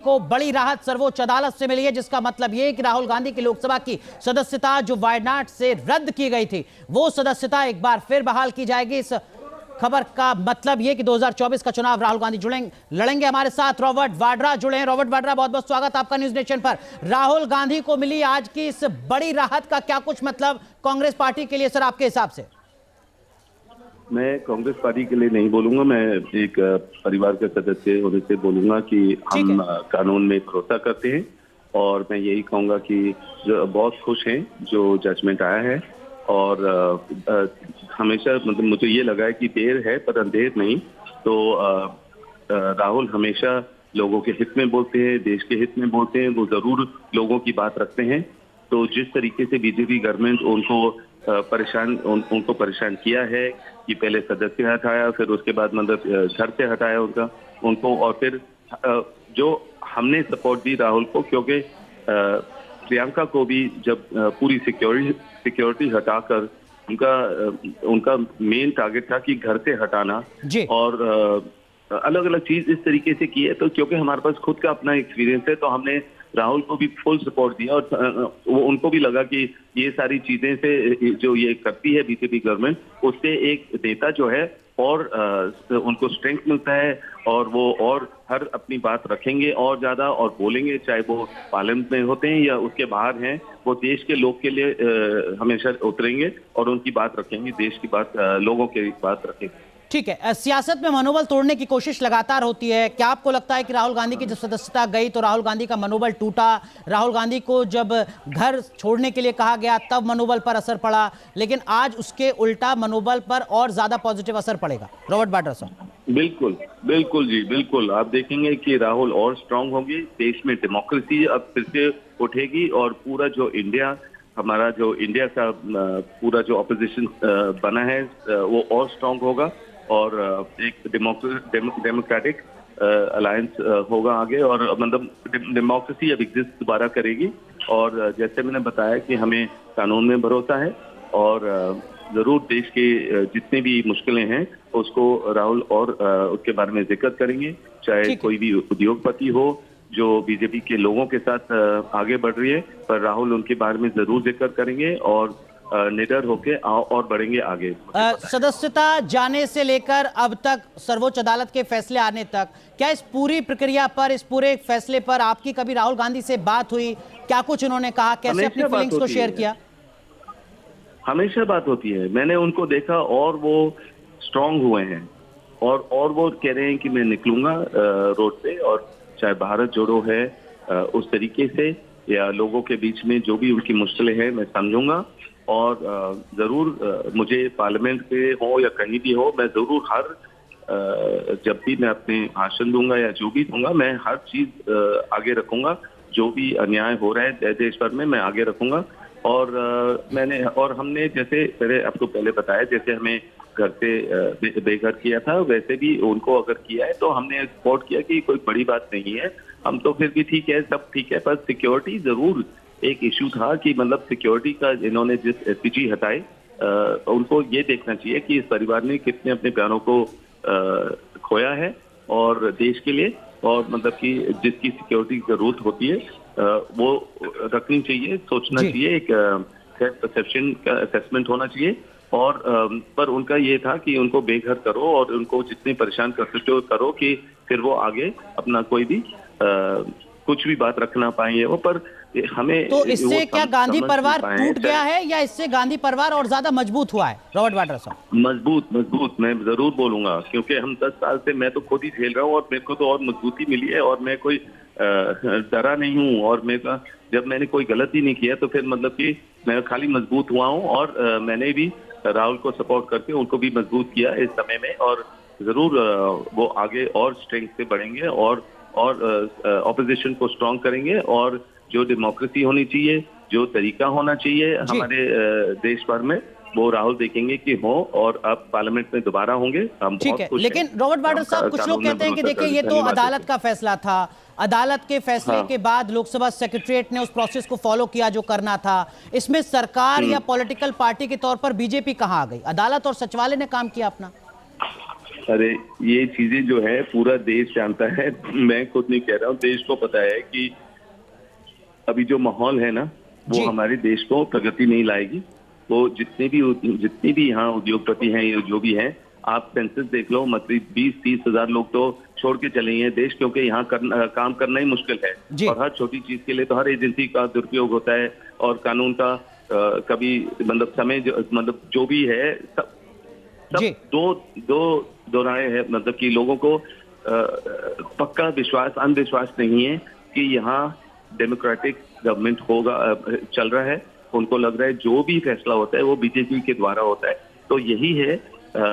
को बड़ी राहत सर्वोच्च अदालत से मिली है, जिसका मतलब यह है कि राहुल गांधी की लोकसभा की सदस्यता जो वायनाड से रद्द की गई थी, वो सदस्यता एक बार फिर बहाल की जाएगी। इस खबर का मतलब यह कि 2024 का चुनाव राहुल गांधी लड़ेंगे। हमारे साथ रॉबर्ट वाड्रा जुड़े हैं। रॉबर्ट वाड्रा, बहुत बहुत स्वागत आपका न्यूज नेशन पर। राहुल गांधी को मिली आज की इस बड़ी राहत का क्या कुछ मतलब कांग्रेस पार्टी के लिए सर, आपके हिसाब से? मैं कांग्रेस पार्टी के लिए नहीं बोलूंगा, मैं एक परिवार के सदस्य होने से बोलूंगा कि हम कानून में भरोसा करते हैं और मैं यही कहूंगा कि जो बहुत खुश हैं जो जजमेंट आया है। और हमेशा मतलब मुझे ये लगा है कि देर है पर अंधेर नहीं। तो राहुल हमेशा लोगों के हित में बोलते हैं, देश के हित में बोलते हैं, वो जरूर लोगों की बात रखते हैं। तो जिस तरीके से बीजेपी गवर्नमेंट उनको परेशान किया है कि पहले सदस्य हटाया, फिर उसके बाद मतलब घर से हटाया उनको और फिर जो हमने सपोर्ट दी राहुल को, क्योंकि प्रियंका को भी जब पूरी सिक्योरिटी हटाकर उनका मेन टारगेट था कि घर से हटाना और अलग अलग चीज इस तरीके से की है। तो क्योंकि हमारे पास खुद का अपना एक्सपीरियंस है तो हमने राहुल को भी फुल सपोर्ट दिया और वो उनको भी लगा कि ये सारी चीजें से जो ये करती है बीजेपी गवर्नमेंट, उससे एक नेता जो है और उनको स्ट्रेंथ मिलता है और वो और हर अपनी बात रखेंगे और ज्यादा और बोलेंगे, चाहे वो पार्लियामेंट में होते हैं या उसके बाहर हैं, वो देश के लोग के लिए हमेशा उतरेंगे और उनकी बात रखेंगे, देश की बात, लोगों की बात रखेंगे। ठीक है, सियासत में मनोबल तोड़ने की कोशिश लगातार होती है। क्या आपको लगता है कि राहुल गांधी की जब सदस्यता गई तो राहुल गांधी का मनोबल टूटा? राहुल गांधी को जब घर छोड़ने के लिए कहा गया तब मनोबल पर असर पड़ा, लेकिन आज उसके उल्टा मनोबल पर और ज्यादा पॉजिटिव असर पड़ेगा? रॉबर्ट वाड्रा साहब। बिल्कुल बिल्कुल जी, बिल्कुल। आप देखेंगे कि राहुल और स्ट्रांग होंगे, देश में डेमोक्रेसी अब फिर से उठेगी और पूरा जो इंडिया, हमारा जो इंडिया का पूरा जो अपोजिशन बना है वो और स्ट्रांग होगा और एक डेमोक्रेटिक अलायंस होगा आगे और मतलब डेमोक्रेसी अब एग्जिस्ट दोबारा करेगी। और जैसे मैंने बताया कि हमें कानून में भरोसा है और जरूर देश के जितने भी मुश्किलें हैं उसको राहुल और उसके बारे में जिक्र करेंगे, चाहे कोई भी उद्योगपति हो जो बीजेपी के लोगों के साथ आगे बढ़ रही है, पर राहुल उनके बारे में जरूर जिक्र करेंगे और निडर होके और बढ़ेंगे आगे। सदस्यता जाने से लेकर अब तक सर्वोच्च अदालत के फैसले आने तक, क्या इस पूरी प्रक्रिया पर, इस पूरे फैसले पर आपकी कभी राहुल गांधी से बात हुई? क्या कुछ उन्होंने कहा? कैसे अपनी फीलिंग्स को शेयर किया? हमेशा बात होती है, मैंने उनको देखा और वो स्ट्रांग हुए हैं और वो कह रहे हैं कि मैं निकलूंगा रोड पे और चाहे भारत जोड़ो है उस तरीके से या लोगों के बीच में जो भी उनकी मुश्किलें हैं मैं समझूंगा और जरूर मुझे पार्लियामेंट पे हो या कहीं भी हो, मैं जरूर जब भी मैं अपने भाषण दूंगा या जो भी दूंगा, मैं हर चीज आगे रखूंगा। जो भी अन्याय हो रहा है देश भर में मैं आगे रखूंगा। और हमने जैसे आपको पहले बताया, जैसे हमें घर से बेघर किया था वैसे भी उनको अगर किया है तो हमने सपोर्ट किया कि कोई बड़ी बात नहीं है, हम तो फिर भी ठीक है, सब ठीक है, पर सिक्योरिटी जरूर एक इशू था कि मतलब सिक्योरिटी का इन्होंने जिस एसपीजी हटाए उनको ये देखना चाहिए कि इस परिवार ने कितने अपने प्यारों को खोया है और देश के लिए, और मतलब कि जिसकी सिक्योरिटी की जरूरत होती है वो रखनी चाहिए, सोचना चाहिए, एक परसेप्शन का असेसमेंट होना चाहिए। और पर उनका ये था कि उनको बेघर करो और उनको जितने परेशान कर सकते हो करो कि फिर वो आगे अपना कोई भी कुछ भी बात रख ना पाएंगे वो। पर हमें तो इससे क्या गांधी परिवार टूट गया है या इससे गांधी परिवार और ज्यादा मजबूत हुआ है? रॉबर्ट वाड्रा साहब। मजबूत मैं जरूर बोलूंगा, क्योंकि हम 10 साल से मैं तो खुद ही झेल रहा हूँ और मेरे को तो और मजबूती मिली है और मैं कोई डरा नहीं हूँ और जब मैंने कोई गलती नहीं किया तो फिर मतलब कि मैं खाली मजबूत हुआ हूँ और मैंने भी राहुल को सपोर्ट करके उनको भी मजबूत किया इस समय में और जरूर वो आगे और स्ट्रेंथ से बढ़ेंगे और ऑपोजिशन को स्ट्रांग करेंगे और जो डेमोक्रेसी होनी चाहिए, जो तरीका होना चाहिए हमारे देश भर में, वो राहुल देखेंगे कि हो और अब पार्लियामेंट में दोबारा होंगे। हम ठीक है, लेकिन रॉबर्ट वाड्रा साहब, कुछ लोग कहते हैं कि देखिए ये तो अदालत का फैसला था, अदालत के फैसले के बाद लोकसभा सेक्रेटरीट ने उस प्रोसेस को फॉलो किया जो करना था, इसमें सरकार या पॉलिटिकल पार्टी के तौर पर बीजेपी कहां आ गई? अदालत और सचिवालय ने काम किया अपना। अरे ये चीजें जो है पूरा देश जानता है, मैं खुद नहीं कह रहा हूँ, देश को पता है कि अभी जो माहौल है ना वो हमारे देश को प्रगति नहीं लाएगी। वो जितने भी यहाँ उद्योगपति हैं, ये जो भी हैं, आप सेंसस देख लो, मतलब 20-30 हजार लोग तो छोड़ के चले हैं देश, क्योंकि यहाँ काम करना ही मुश्किल है। और हर छोटी चीज के लिए तो हर एजेंसी का दुरुपयोग होता है, और कानून का कभी मतलब समय मतलब जो भी है सब दो राय है, मतलब कि लोगों को पक्का विश्वास अंधविश्वास नहीं है कि यहाँ डेमोक्रेटिक गवर्नमेंट होगा, चल रहा है। उनको लग रहा है जो भी फैसला होता है वो बीजेपी के द्वारा होता है। तो यही है,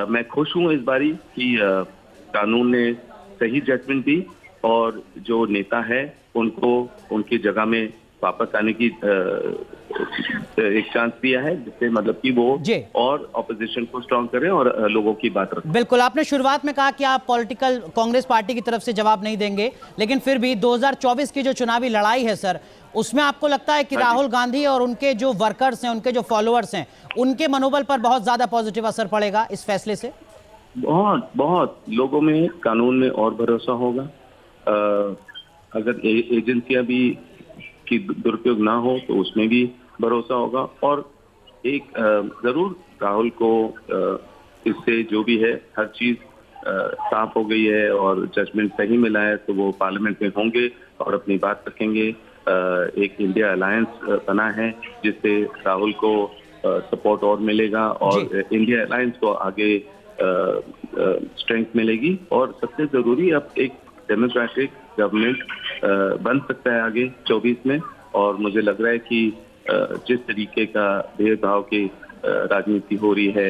मैं खुश हूँ इस बारी कि कानून ने सही जजमेंट दी, और जो नेता है उनको उनकी जगह में वापस आने की एक चांस दिया है, जिससे मतलब कि वो और ऑपोजिशन को स्ट्रांग करें और लोगों की बात रखें। बिल्कुल, आपने शुरुआत में कहा कि आप पॉलिटिकल कांग्रेस पार्टी की तरफ से जवाब नहीं देंगे, लेकिन फिर भी 2024 की जो चुनावी लड़ाई है सर, उसमें आपको लगता है कि राहुल गांधी और उनके जो वर्कर्स हैं, उनके जो फॉलोअर्स हैं, उनके मनोबल पर बहुत ज्यादा पॉजिटिव असर पड़ेगा इस फैसले से? बहुत लोगों में कानून में और भरोसा होगा। अगर एजेंसियां भी की दुरुपयोग ना हो तो उसमें भी भरोसा होगा। और एक जरूर राहुल को इससे जो भी है हर चीज साफ हो गई है और जजमेंट सही मिला है, तो वो पार्लियामेंट में होंगे और अपनी बात रखेंगे। एक इंडिया अलायंस बना है जिससे राहुल को सपोर्ट और मिलेगा, और इंडिया अलायंस को आगे स्ट्रेंथ मिलेगी। और सबसे जरूरी, अब एक डेमोक्रेटिक गवर्नमेंट बन सकता है आगे 24 में। और मुझे लग रहा है कि जिस तरीके का भेदभाव की राजनीति हो रही है,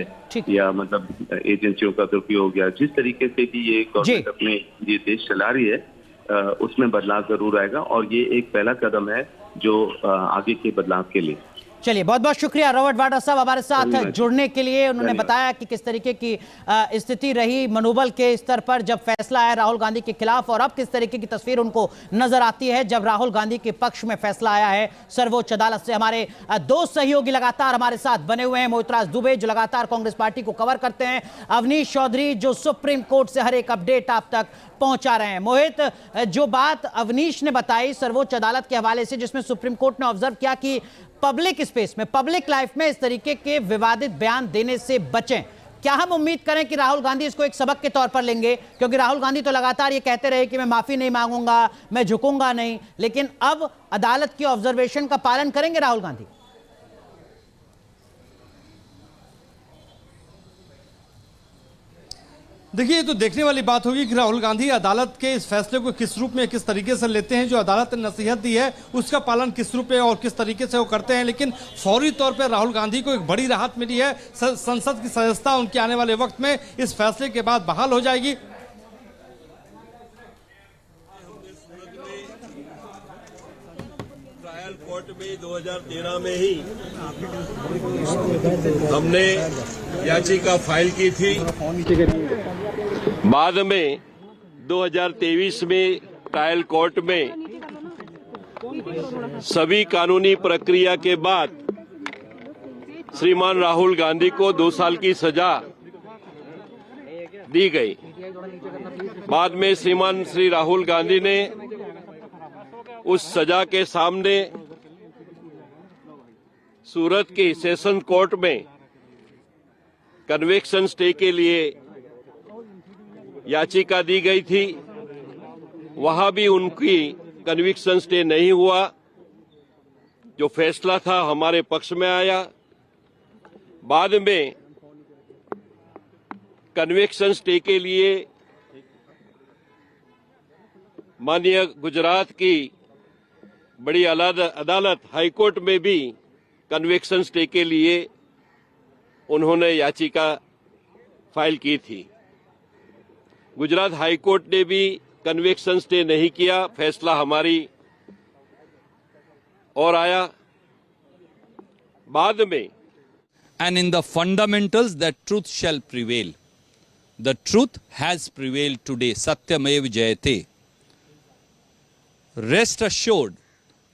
या मतलब एजेंसियों का दुरुपयोग, या जिस तरीके से भी ये गवर्नमेंट अपने ये देश चला रही है, उसमें बदलाव जरूर आएगा। और ये एक पहला कदम है जो आगे के बदलाव के लिए। चलिए, बहुत बहुत शुक्रिया रॉबर्ट वाड्रा साहब हमारे साथ जुड़ने के लिए। उन्होंने बताया कि किस तरीके की स्थिति रही मनोबल के स्तर पर जब फैसला आया राहुल गांधी के खिलाफ, और अब किस तरीके की तस्वीर उनको नजर आती है जब राहुल गांधी के पक्ष में फैसला आया है सर्वोच्च अदालत से। हमारे दो सहयोगी लगातार हमारे साथ बने हुए हैं, मोहितराज दुबे जो लगातार कांग्रेस पार्टी को कवर करते हैं, अवनीश चौधरी जो सुप्रीम कोर्ट से हर एक अपडेट आप तक पहुंचा रहे हैं। मोहित, जो बात अवनीश ने बताई सर्वोच्च अदालत के हवाले से, जिसमें सुप्रीम कोर्ट ने ऑब्जर्व किया कि पब्लिक स्पेस में, पब्लिक लाइफ में इस तरीके के विवादित बयान देने से बचें, क्या हम उम्मीद करें कि राहुल गांधी इसको एक सबक के तौर पर लेंगे? क्योंकि राहुल गांधी तो लगातार ये कहते रहे कि मैं माफी नहीं मांगूंगा, मैं झुकूंगा नहीं, लेकिन अब अदालत की ऑब्जर्वेशन का पालन करेंगे राहुल गांधी? देखिए, ये तो देखने वाली बात होगी कि राहुल गांधी अदालत के इस फैसले को किस रूप में, किस तरीके से लेते हैं। जो अदालत ने नसीहत दी है उसका पालन किस रूप में और किस तरीके से वो करते हैं। लेकिन फौरी तौर पर राहुल गांधी को एक बड़ी राहत मिली है। संसद की सदस्यता उनके आने वाले वक्त में इस फैसले के बाद बहाल हो जाएगी। ट्रायल कोर्ट में 2013 में ही हमने याचिका फाइल की थी। बाद में 2023 में ट्रायल कोर्ट में सभी कानूनी प्रक्रिया के बाद श्रीमान राहुल गांधी को 2 साल की सजा दी गई। बाद में श्रीमान श्री राहुल गांधी ने उस सजा के सामने सूरत की सेशन कोर्ट में कन्विक्शन स्टे के लिए याचिका दी गई थी। वहां भी उनकी कन्विक्शन स्टे नहीं हुआ। जो फैसला था हमारे पक्ष में आया। बाद में कन्विक्शन स्टे के लिए माननीय गुजरात की बड़ी अदालत हाईकोर्ट में भी कन्विक्शन स्टे के लिए उन्होंने याचिका फाइल की थी। गुजरात हाईकोर्ट ने भी कन्विक्शन स्टे नहीं किया। फैसला हमारी और आया। बाद में And in the fundamentals that truth shall prevail. The truth has prevailed today. Satyamev Jayate. Rest assured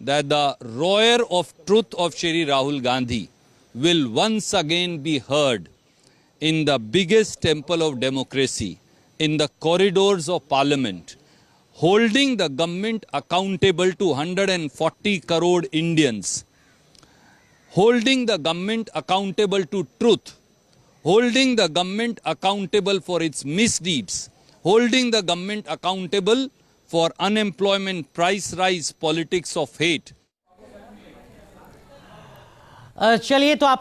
that the roar of truth of Shri Rahul Gandhi will once again be heard in the biggest temple of democracy, in the corridors of parliament, holding the government accountable to 140 crore Indians, holding the government accountable to truth, holding the government accountable for its misdeeds, holding the government accountable for unemployment, price rise, politics of hate. चलिए, तो आप